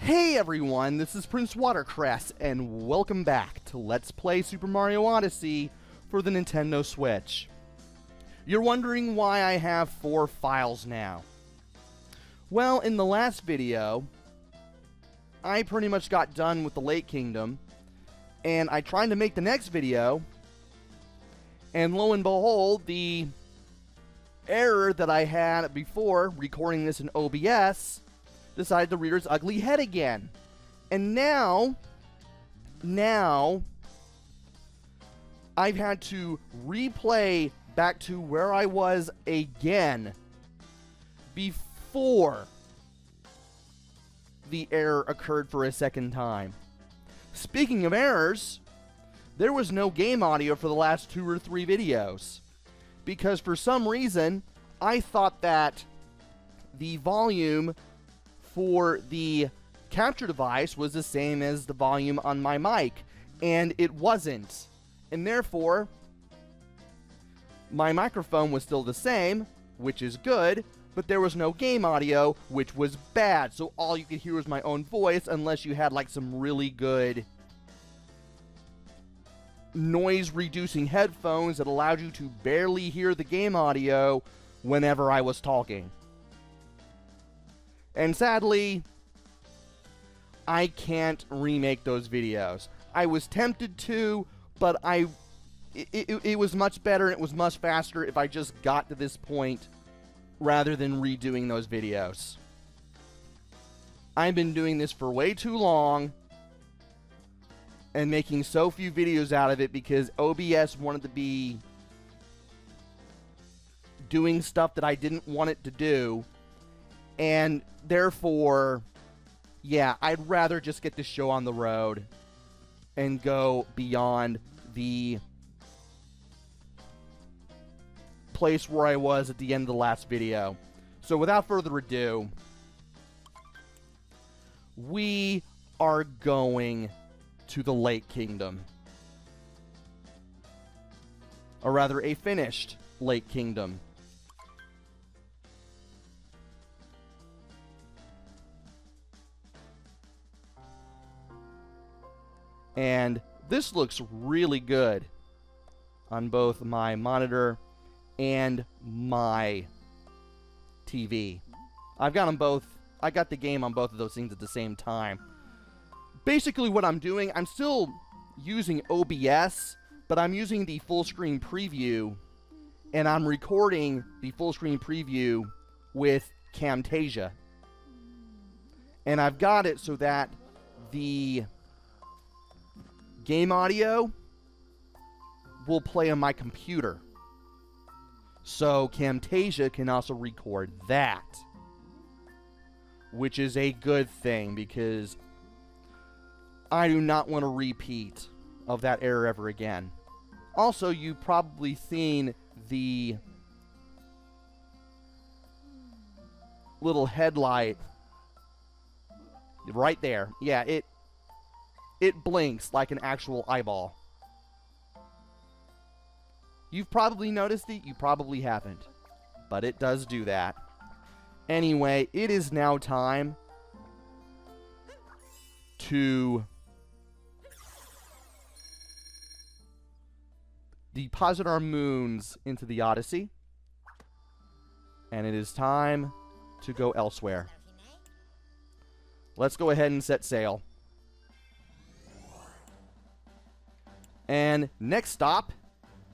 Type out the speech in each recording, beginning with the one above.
Hey everyone, this is PrinceWatercress, and welcome back to Let's Play Super Mario Odyssey for the Nintendo Switch. You're wondering why I have 4 files now. Well, in the last video, I pretty much got done with the Lake Kingdom, and I tried to make the next video, and lo and behold, the error that I had before recording this in OBS decided to rear its ugly head again. And now, I've had to replay back to where I was again before the error occurred for a second time. Speaking of errors, there was no game audio for the last 2 or 3 videos, because for some reason I thought that the volume for the capture device was the same as the volume on my mic, and it wasn't. And therefore, my microphone was still the same, which is good, but there was no game audio, which was bad. So all you could hear was my own voice, unless you had like some really good noise-reducing headphones that allowed you to barely hear the game audio whenever I was talking. And sadly, I can't remake those videos. I was tempted to, but it was much better and it was much faster if I just got to this point rather than redoing those videos. I've been doing this for way too long and making so few videos out of it because OBS wanted to be doing stuff that I didn't want it to do. And therefore, yeah, I'd rather just get this show on the road and go beyond the place where I was at the end of the last video. So without further ado, we are going to the Lake Kingdom. Or rather, a finished Lake Kingdom. And this looks really good on both my monitor and my TV. I've got them both. I got the game on both of those things at the same time. Basically what I'm doing, I'm still using OBS, but I'm using the full screen preview, and I'm recording the full screen preview with Camtasia. And I've got it so that the game audio will play on my computer, so Camtasia can also record that, which is a good thing because I do not want a repeat of that error ever again. Also, you've probably seen the little headlight right there. Yeah, it blinks like an actual eyeball. You've probably noticed it, you probably haven't, but it does do that. Anyway, it is now time to deposit our moons into the Odyssey, and it is time to go elsewhere. Let's go ahead and set sail. And next stop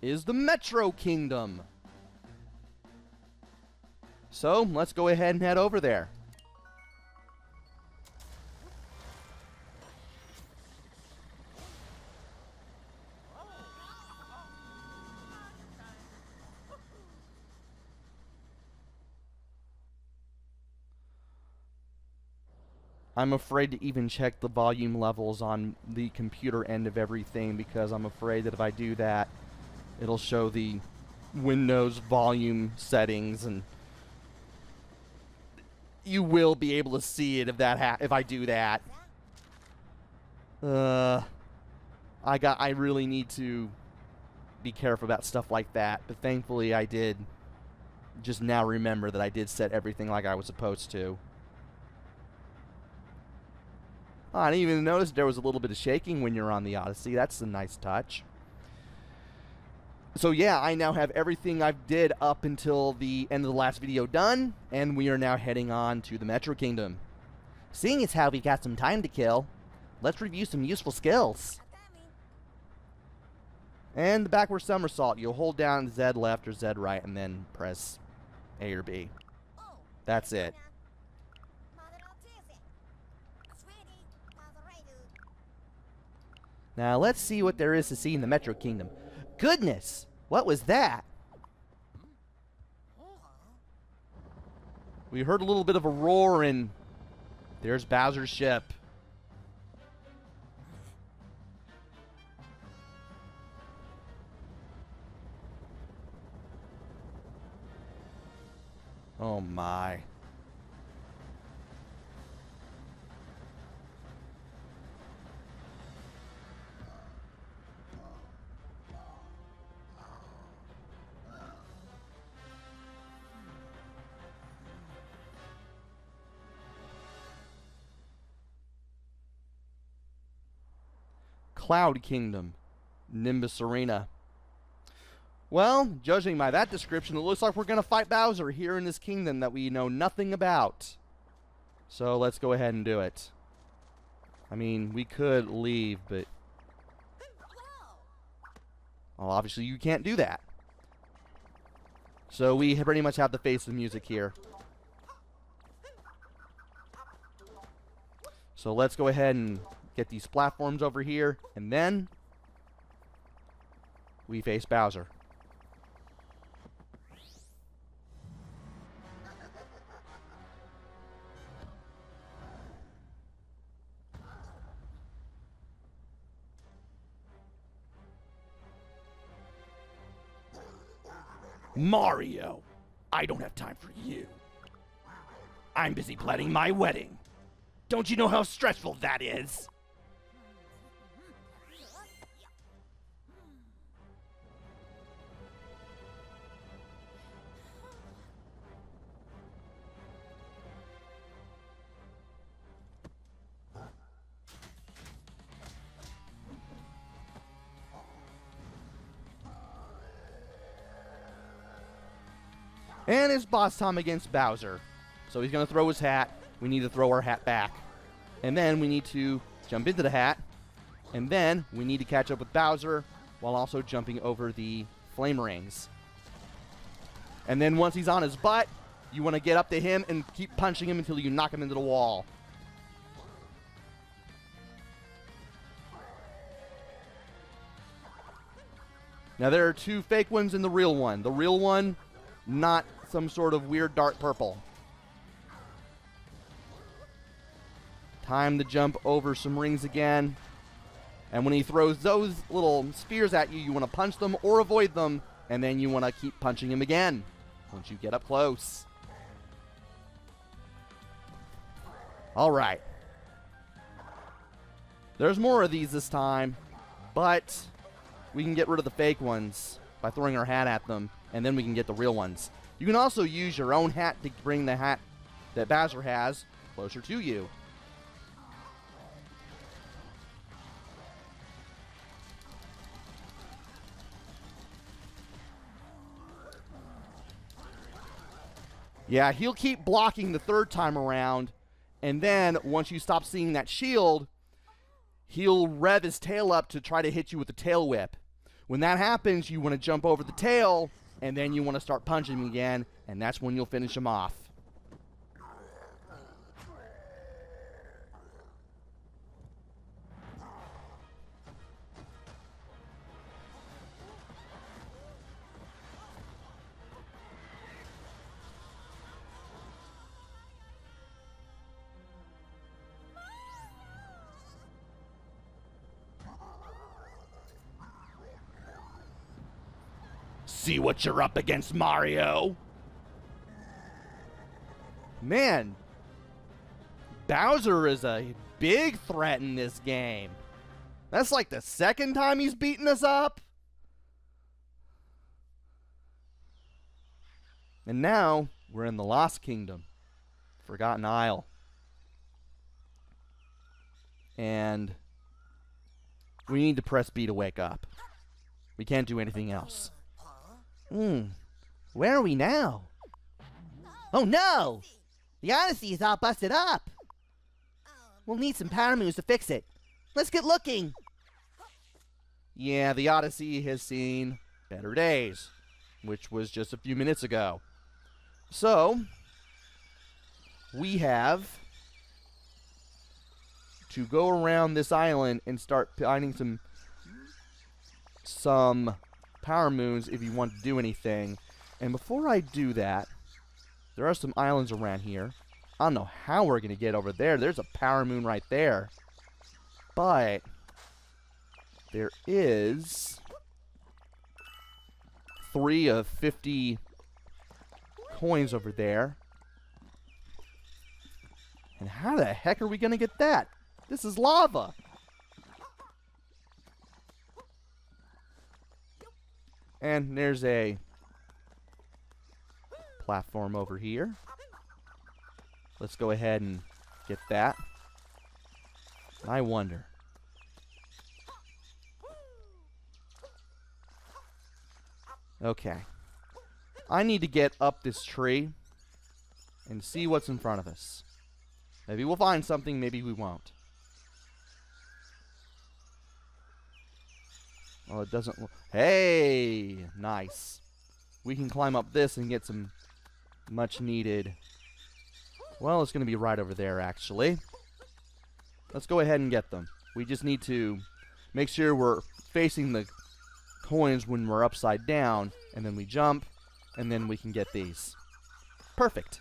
is the Metro Kingdom. So, let's go ahead and head over there. I'm afraid to even check the volume levels on the computer end of everything because I'm afraid that if I do that, it'll show the Windows volume settings, and you will be able to see it if I do that. I really need to be careful about stuff like that, but thankfully I did just now remember that I did set everything like I was supposed to. Oh, I didn't even notice there was a little bit of shaking when you're on the Odyssey. That's a nice touch. So yeah, I now have everything I've did up until the end of the last video done, and we are now heading on to the Metro Kingdom. Seeing as how we've got some time to kill, let's review some useful skills. And the backward somersault, you'll hold down Z left or Z right and then press A or B. That's it. Now let's see what there is to see in the Metro Kingdom. Goodness! What was that? We heard a little bit of a roar and there's Bowser's ship. Oh my. Cloud Kingdom, Nimbus Arena. Well, judging by that description, it looks like we're going to fight Bowser here in this kingdom that we know nothing about. So let's go ahead and do it. I mean, we could leave, but... well, obviously you can't do that. So we pretty much have the face of music here. So let's go ahead and get these platforms over here, and then we face Bowser. Mario, I don't have time for you. I'm busy planning my wedding. Don't you know how stressful that is? And it's boss time against Bowser. So he's going to throw his hat. We need to throw our hat back. And then we need to jump into the hat. And then we need to catch up with Bowser while also jumping over the flame rings. And then once he's on his butt, you want to get up to him and keep punching him until you knock him into the wall. Now there are two fake ones and the real one. The real one, not some sort of weird dark purple. Time to jump over some rings again. And when he throws those little spheres at you, you want to punch them or avoid them, and then you want to keep punching him again once you get up close. All right. There's more of these this time, but we can get rid of the fake ones by throwing our hat at them, and then we can get the real ones. You can also use your own hat to bring the hat that Bowser has closer to you. Yeah, he'll keep blocking the third time around, and then once you stop seeing that shield, he'll rev his tail up to try to hit you with the tail whip. When that happens, you want to jump over the tail, and then you want to start punching him again, and that's when you'll finish him off. See what you're up against, Mario. Man, Bowser is a big threat in this game. That's like the second time he's beaten us up. And now we're in the Lost Kingdom, Forgotten Isle. And we need to press B to wake up. We can't do anything else. Where are we now? Oh no! The Odyssey is all busted up! We'll need some power moons to fix it. Let's get looking! Yeah, the Odyssey has seen better days, which was just a few minutes ago. So, we have to go around this island and start finding some power moons if you want to do anything. And before I do that, there are some islands around here. I don't know how we're going to get over there. There's a power moon right there. But there is 3 of 50 coins over there. And how the heck are we going to get that? This is lava. And there's a platform over here. Let's go ahead and get that. I wonder. Okay. I need to get up this tree and see what's in front of us. Maybe we'll find something, maybe we won't. Oh, it doesn't look... Hey! Nice. We can climb up this and get some much needed... Well, it's going to be right over there, actually. Let's go ahead and get them. We just need to make sure we're facing the coins when we're upside down, and then we jump, and then we can get these. Perfect.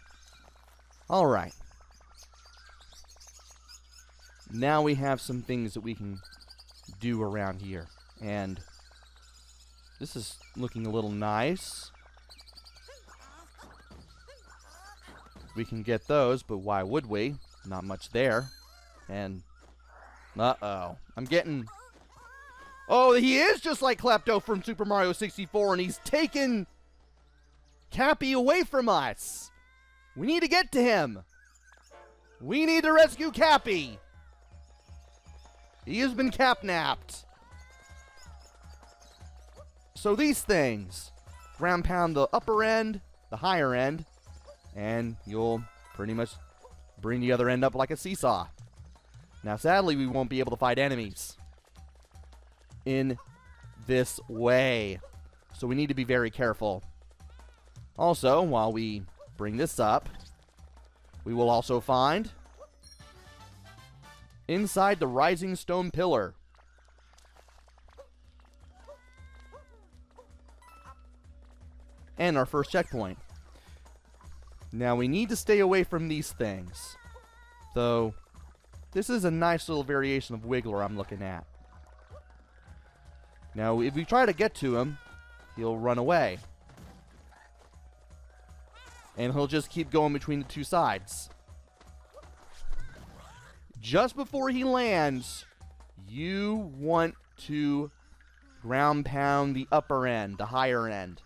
Alright. Now we have some things that we can do around here. And this is looking a little nice. We can get those, but why would we? Not much there. And uh-oh. I'm getting... Oh, he is just like Klepto from Super Mario 64, and he's taken Cappy away from us. We need to get to him. We need to rescue Cappy. He has been capnapped. So these things, ground pound the upper end, the higher end, and you'll pretty much bring the other end up like a seesaw. Now sadly we won't be able to fight enemies in this way, so we need to be very careful. Also, while we bring this up, we will also find inside the rising stone pillar and our first checkpoint. Now we need to stay away from these things, though this is a nice little variation of Wiggler I'm looking at. Now if we try to get to him, he'll run away, and he'll just keep going between the two sides. Just before he lands, you want to ground pound the upper end, the higher end.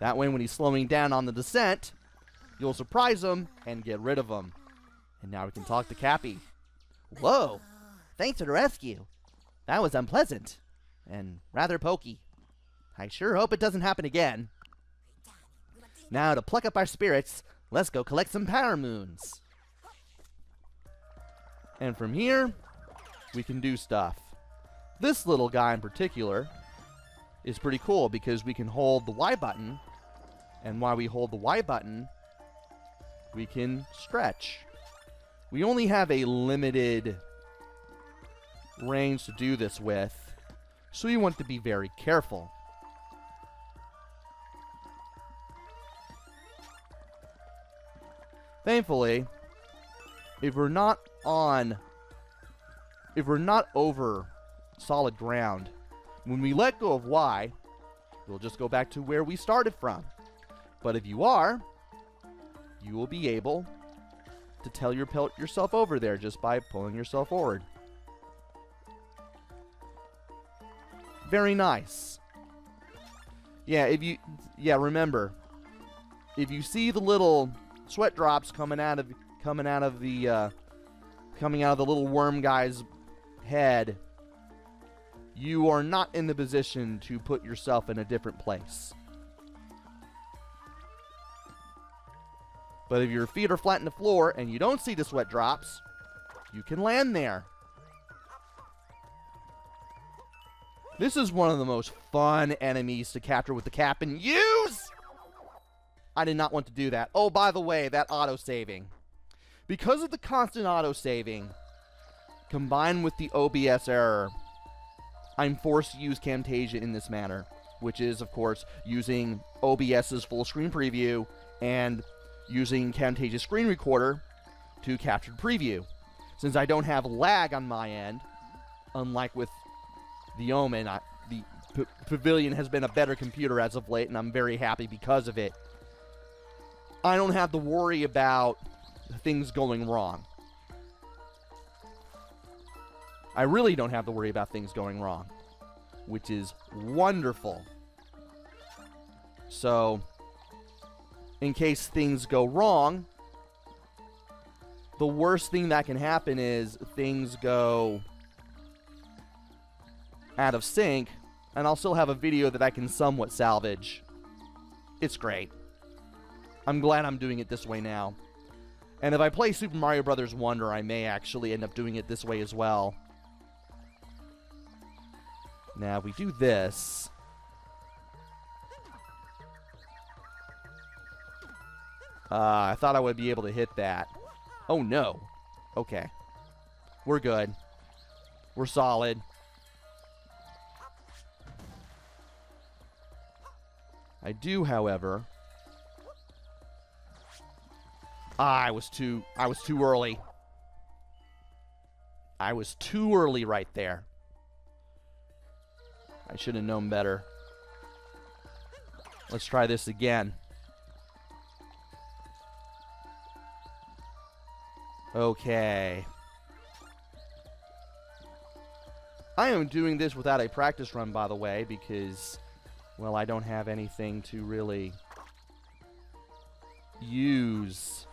That way when he's slowing down on the descent, you'll surprise him and get rid of him. And now we can talk to Cappy. Whoa! Thanks for the rescue. That was unpleasant. And rather pokey. I sure hope it doesn't happen again. Now to pluck up our spirits, let's go collect some power moons. And from here, we can do stuff. This little guy in particular is pretty cool because we can hold the Y button, and while we hold the Y button, we can stretch. We only have a limited range to do this with, so we want to be very careful. Thankfully, if we're not over solid ground, when we let go of Y, we'll just go back to where we started from. But if you are, you will be able to tell yourself over there just by pulling yourself forward. Very nice. Remember, if you see the little sweat drops coming out of the coming out of the little worm guy's head, you are not in the position to put yourself in a different place. But if your feet are flat in the floor and you don't see the sweat drops, you can land there. This is one of the most fun enemies to capture with the cap and use! I did not want to do that. Oh, by the way, that auto-saving. Because of the constant auto-saving, combined with the OBS error, I'm forced to use Camtasia in this manner, which is, of course, using OBS's full screen preview and using Camtasia Screen Recorder to capture preview. Since I don't have lag on my end, unlike with the Omen, the Pavilion has been a better computer as of late, and I'm very happy because of it. I don't have to worry about things going wrong. I really don't have to worry about things going wrong, which is wonderful. So, in case things go wrong, the worst thing that can happen is things go out of sync, and I'll still have a video that I can somewhat salvage. It's great. I'm glad I'm doing it this way now. And if I play Super Mario Bros. Wonder, I may actually end up doing it this way as well. Now, if we do this... I thought I would be able to hit that. Oh, no. Okay. We're good. We're solid. I do, however... I was too early. I was too early right there. I should have known better. Let's try this again. Okay. I am doing this without a practice run, by the way, because, well, I don't have anything to really use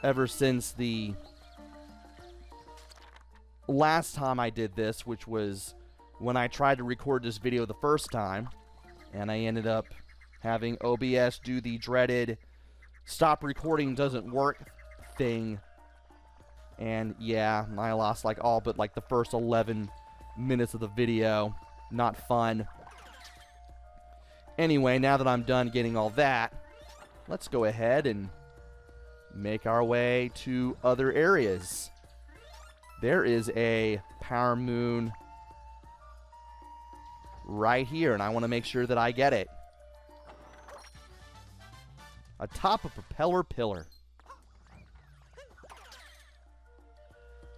ever since the last time I did this, which was when I tried to record this video the first time, and I ended up having OBS do the dreaded stop recording doesn't work thing. And yeah, I lost like all but like the first 11 minutes of the video. Not fun. Anyway, now that I'm done getting all that, let's go ahead and make our way to other areas. There is a power moon right here, and I want to make sure that I get it. Atop a propeller pillar.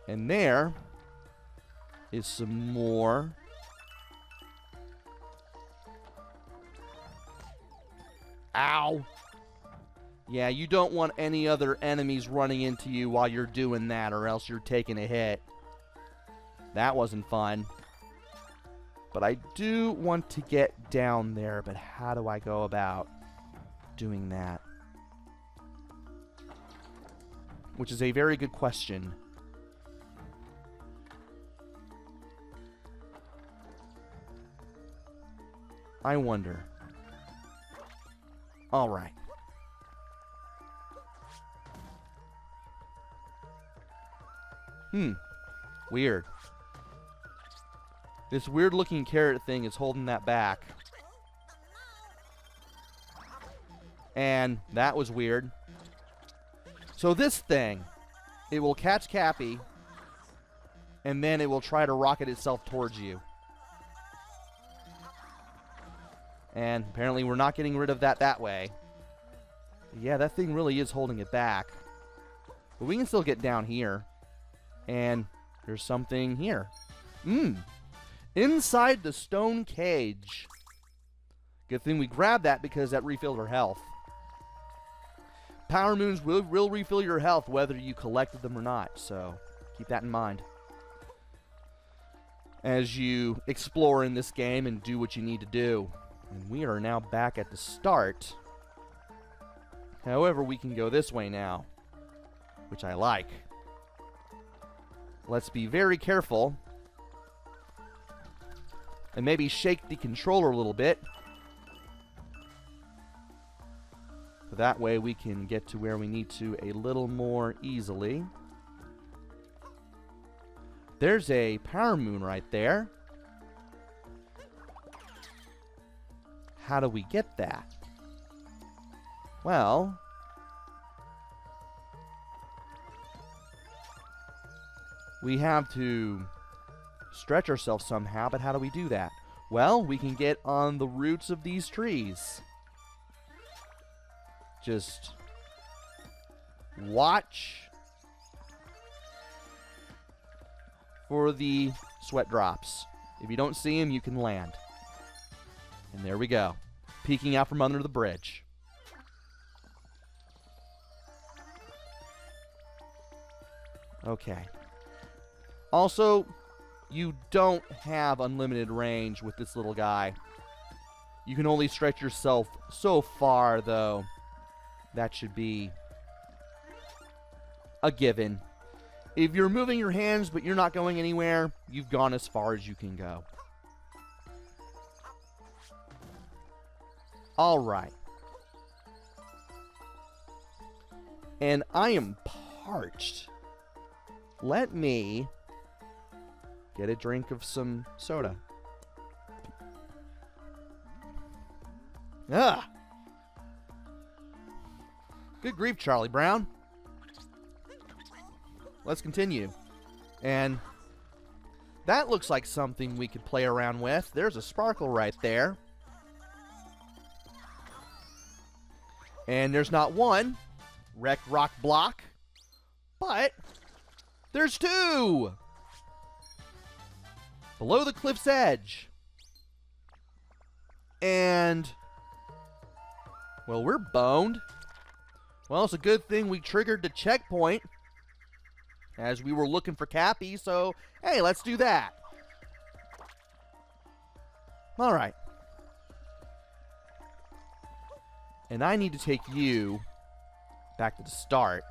And there is some more ow. Yeah, you don't want any other enemies running into you while you're doing that, or else you're taking a hit. That wasn't fun. But I do want to get down there, but how do I go about doing that? Which is a very good question. I wonder. All right. Weird. This weird looking carrot thing is holding that back. And that was weird. So this thing, it will catch Cappy, and then it will try to rocket itself towards you. And apparently we're not getting rid of that way. Yeah, that thing really is holding it back. But we can still get down here. And there's something here. Inside the stone cage. Good thing we grabbed that because that refilled our health. Power moons will refill your health whether you collected them or not. So keep that in mind as you explore in this game and do what you need to do. And we are now back at the start However, we can go this way now, which I like. Let's be very careful. And maybe shake the controller a little bit. So that way we can get to where we need to a little more easily. There's a power moon right there. How do we get that? Well, we have to stretch ourselves somehow, but how do we do that? Well, we can get on the roots of these trees. Just watch for the sweat drops. If you don't see them, you can land. And there we go. Peeking out from under the bridge. Okay. Also, you don't have unlimited range with this little guy. You can only stretch yourself so far, though. That should be a given. If you're moving your hands but you're not going anywhere, you've gone as far as you can go. All right. And I am parched. Let me get a drink of some soda. Ah! Good grief, Charlie Brown. Let's continue. And that looks like something we could play around with. There's a sparkle right there. And there's not one wrecked rock block, but there's two. Below the cliff's edge. And, well, we're boned. Well, it's a good thing we triggered the checkpoint as we were looking for Cappy, so, hey, let's do that. All right. And I need to take you back to the start,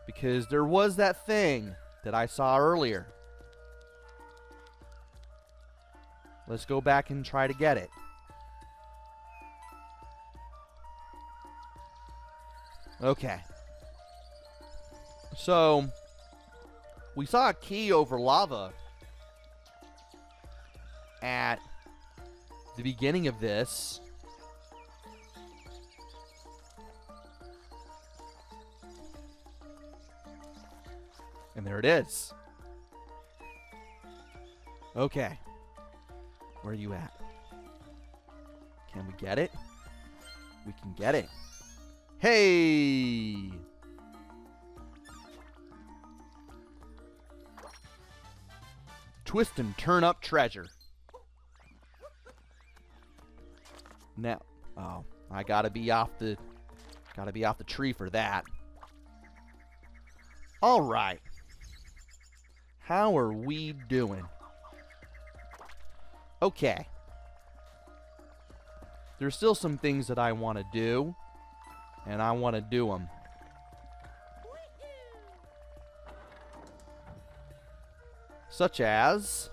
because there was that thing that I saw earlier. Let's go back and try to get it. Okay. So, we saw a key over lava at the beginning of this. And there it is. Okay. Where are you at? Can we get it? We can get it. Hey! Twist and turn up treasure. Now, oh, I gotta be off the tree for that. All right. How are we doing? Okay. There's still some things that I want to do, and I want to do them. Such as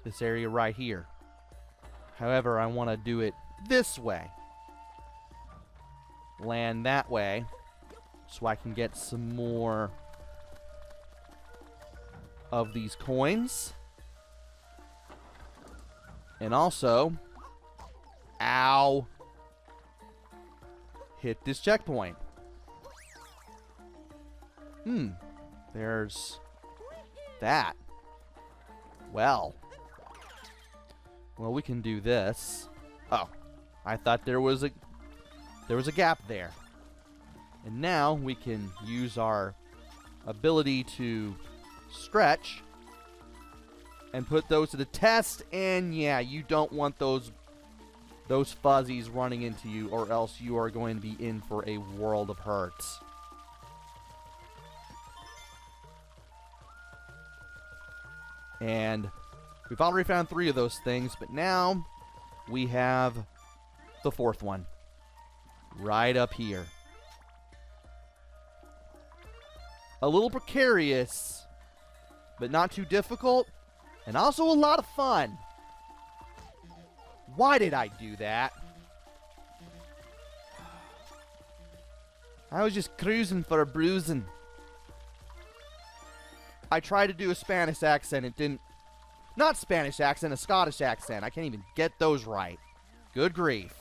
this area right here. However, I want to do it this way. Land that way so I can get some more of these coins. And also, ow, hit this checkpoint. There's that. Well, we can do this. Oh, I thought there was a gap there. And now we can use our ability to stretch and put those to the test. And yeah, you don't want those fuzzies running into you, or else you are going to be in for a world of hurts. And we've already found 3 of those things, but now we have the 4th one. right up here. A little precarious, but not too difficult, and also a lot of fun. Why did I do that? I was just cruising for a bruising. I tried to do a Spanish accent. It didn't. Not Spanish accent, a Scottish accent. I can't even get those right. Good grief.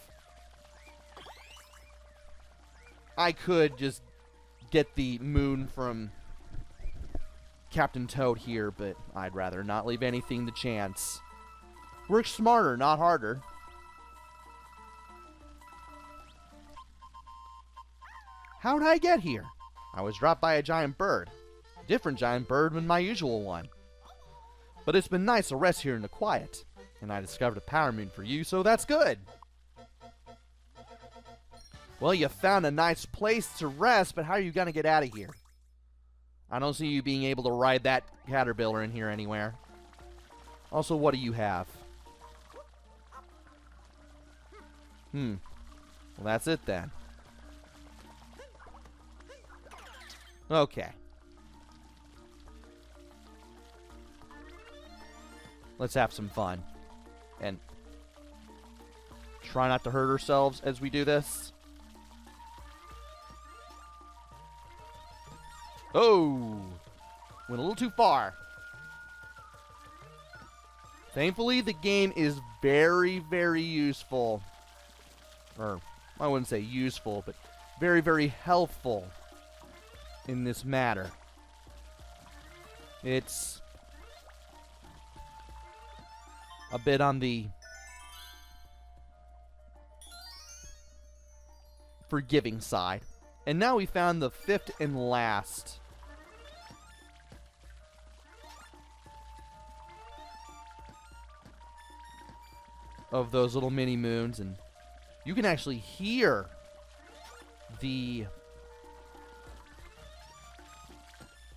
I could just get the moon from Captain Toad here, but I'd rather not leave anything to chance. Work smarter, not harder. How did I get here? I was dropped by a giant bird. A different giant bird than my usual one. But it's been nice to rest here in the quiet. And I discovered a power moon for you, so that's good. Well, you found a nice place to rest, but how are you going to get out of here? I don't see you being able to ride that caterpillar in here anywhere. Also, what do you have? Well, that's it then. Okay. Let's have some fun. And try not to hurt ourselves as we do this. Oh! Went a little too far. Thankfully, the game is very, very useful. Or, I wouldn't say useful, but very, very helpful in this matter. It's a bit on the forgiving side. And now we found the fifth and last of those little mini moons, and you can actually hear the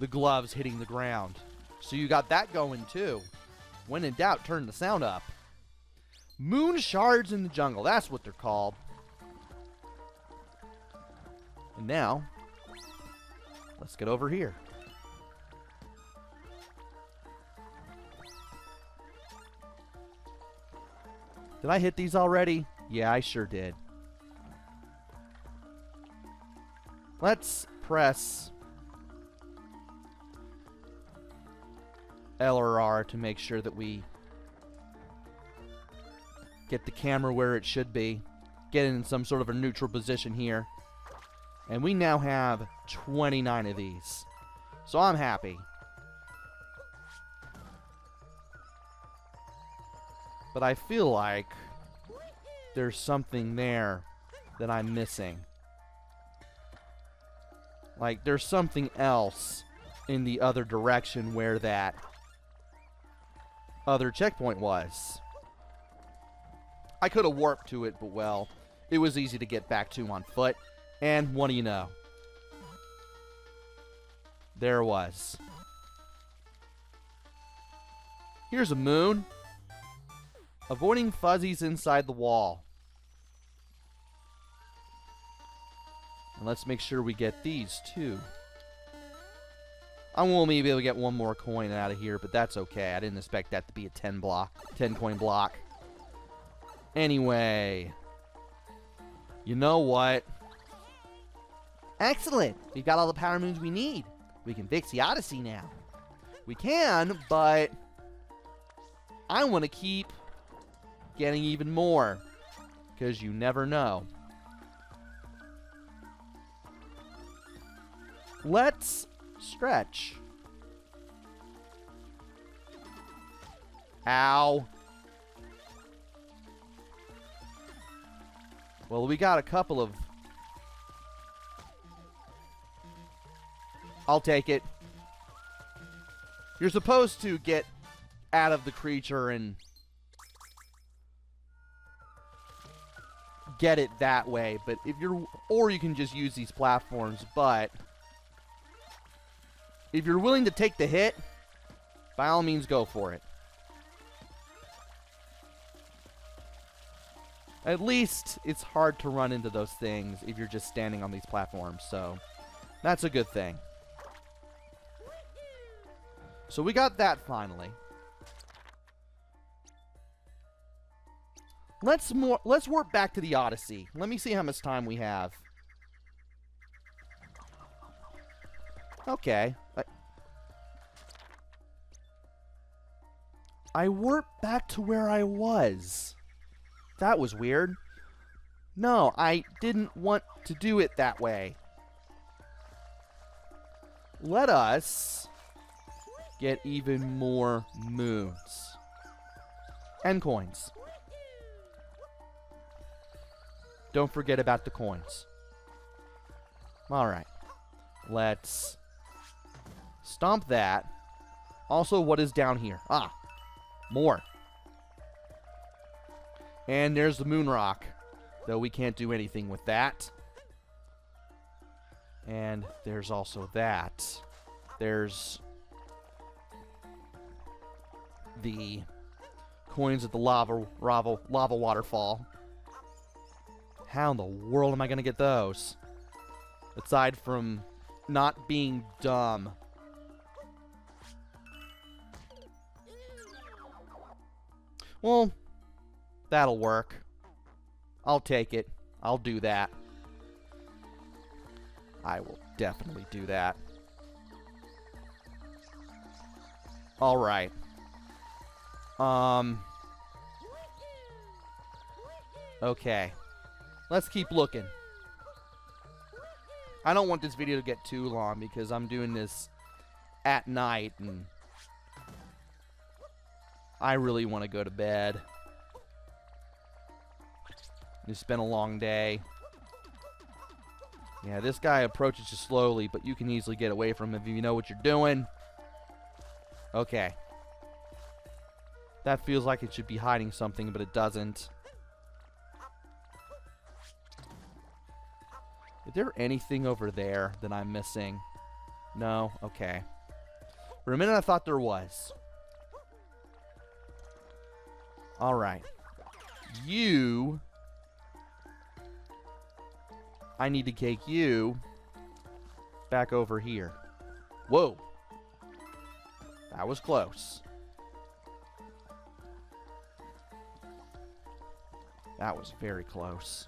gloves hitting the ground. So you got that going too. When in doubt, turn the sound up. Moon shards in the jungle, that's what they're called. And now, let's get over here. Did I hit these already? Yeah, I sure did. Let's press L or R to make sure that we get the camera where it should be. Get in some sort of a neutral position here. And we now have 29 of these. So I'm happy. But I feel like there's something there that I'm missing. Like there's something else in the other direction where that other checkpoint was. I could have warped to it, but well, it was easy to get back to on foot. And what do you know? There it was. Here's a moon. Avoiding fuzzies inside the wall. And let's make sure we get these too. I won't maybe be able to get one more coin out of here, but that's okay. I didn't expect that to be a 10 coin block. Anyway. You know what? Excellent. We've got all the power moons we need. We can fix the Odyssey now. We can, but I want to keep getting even more, because you never know. Let's stretch. Ow. Well, we got a couple of... I'll take it. You're supposed to get out of the creature and get it that way, but if you're, or you can just use these platforms, but if you're willing to take the hit, by all means go for it. At least it's hard to run into those things if you're just standing on these platforms, so that's a good thing. So we got that finally. Let's warp back to the Odyssey. Let me see how much time we have. Okay. I warped back to where I was. That was weird. No, I didn't want to do it that way. Let us get even more moons. And coins. Don't forget about the coins. Alright. Let's stomp that. Also, what is down here? Ah, more. And there's the moon rock, though we can't do anything with that. And there's also that. There's the coins at the lava waterfall. How in the world am I going to get those? Aside from not being dumb. Well, that'll work. I'll take it. I'll do that. I will definitely do that. Alright. Okay. Let's keep looking. I don't want this video to get too long because I'm doing this at night and I really want to go to bed. It's been a long day. Yeah, this guy approaches you slowly, but you can easily get away from him if you know what you're doing. Okay. That feels like it should be hiding something, but it doesn't. Is there anything over there that I'm missing? No? Okay. For a minute I thought there was. Alright. You... I need to take you back over here. Whoa. That was close. That was very close.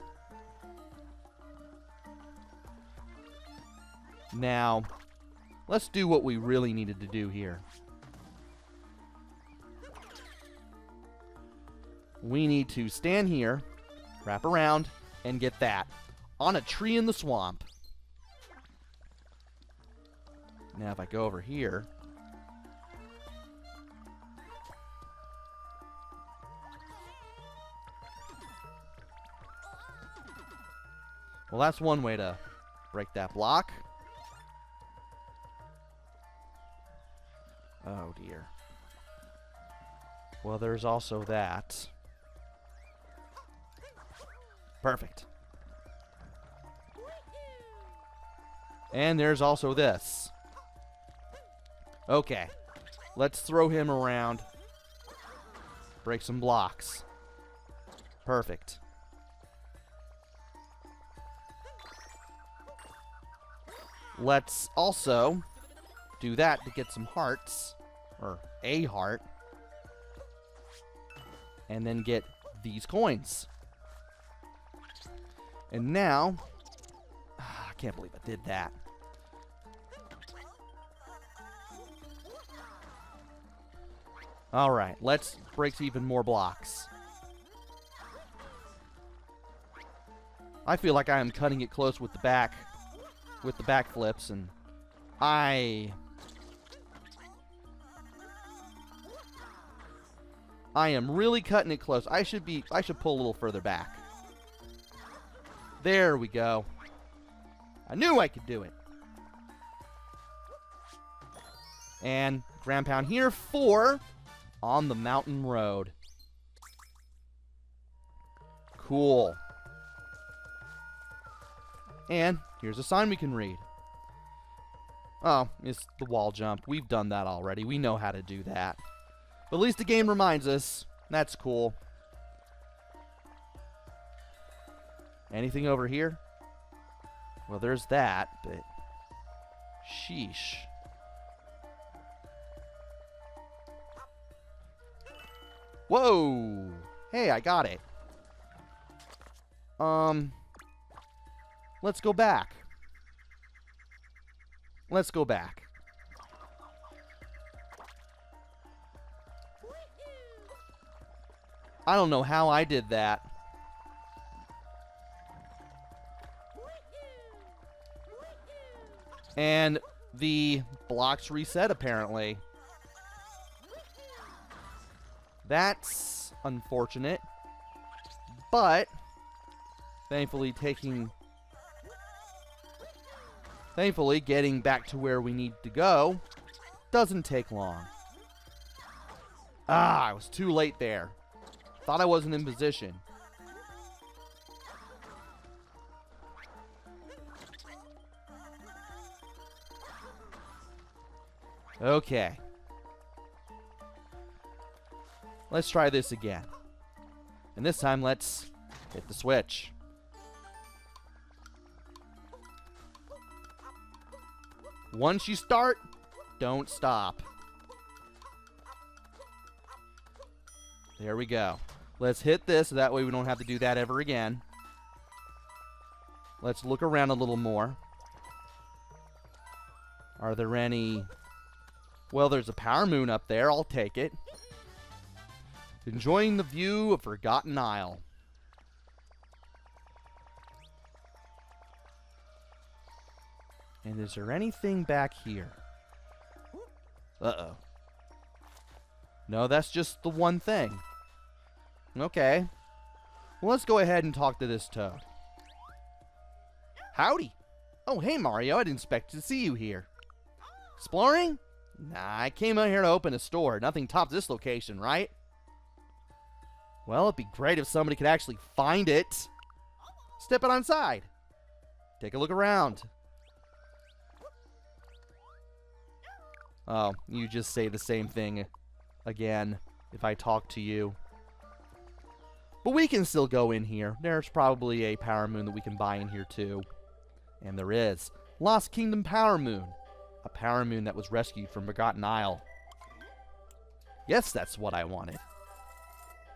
Now, let's do what we really needed to do here. We need to stand here, wrap around, and get that. On a tree in the swamp. Now if I go over here. Well, that's one way to break that block. Oh dear. Well, there's also that. Perfect. And there's also this. Okay. Let's throw him around. Break some blocks. Perfect. Let's also do that to get some hearts. Or a heart. And then get these coins. And now... I can't believe I did that. Alright, let's break even more blocks. I feel like I am cutting it close with the back flips, and I am really cutting it close. I should pull a little further back. There we go. I knew I could do it. And ground pound here for On the Mountain Road. Cool. And here's a sign we can read. Oh, it's the wall jump. We've done that already. We know how to do that. But at least the game reminds us. That's cool. Anything over here? Well, there's that, but... sheesh. Whoa! Hey, I got it. Let's go back. Let's go back. I don't know how I did that. And the blocks reset, apparently. That's unfortunate. But, thankfully getting back to where we need to go doesn't take long. Ah, I was too late there. Thought I wasn't in position. Okay. Let's try this again. And this time, let's hit the switch. Once you start, don't stop. There we go. Let's hit this, so that way we don't have to do that ever again. Let's look around a little more. Are there any... Well, there's a power moon up there. I'll take it. Enjoying the view of Forgotten Isle. And is there anything back here? Uh-oh. No, that's just the one thing. Okay. Well, let's go ahead and talk to this toad. Howdy. Oh, hey, Mario. I didn't expect to see you here. Exploring? Nah, I came out here to open a store. Nothing tops this location, right? Well, it'd be great if somebody could actually find it. Step it inside. Take a look around. Oh, you just say the same thing again if I talk to you. But we can still go in here. There's probably a power moon that we can buy in here too. And there is. Lost Kingdom Power Moon. A power moon that was rescued from Forgotten Isle. Yes, that's what I wanted.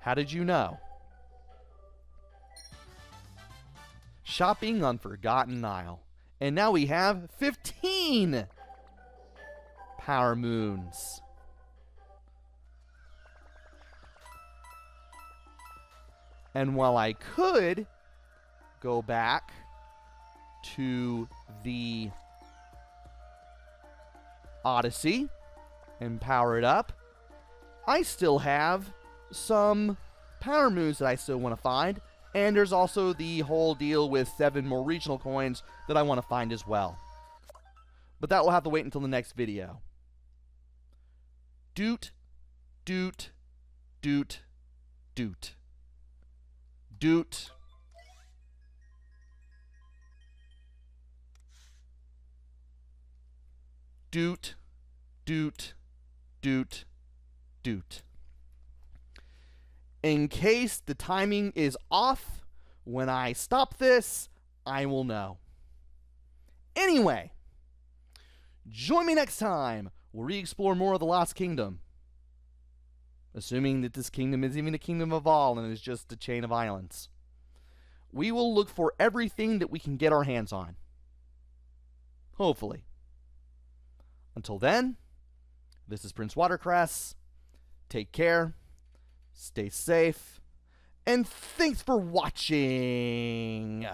How did you know? Shopping on Forgotten Isle. And now we have 15 power moons. And while I could go back to the Odyssey and power it up, I still have some power moons that I still want to find. And there's also the whole deal with 7 more regional coins that I want to find as well. But that will have to wait until the next video. Doot, doot, doot, doot. Doot. Doot, doot, doot, doot. In case the timing is off, when I stop this, I will know. Anyway, join me next time where we explore more of the Lost Kingdom. Assuming that this kingdom is even a kingdom of all and is just a chain of islands. We will look for everything that we can get our hands on. Hopefully. Until then, this is PrinceWatercress. Take care, stay safe, and thanks for watching!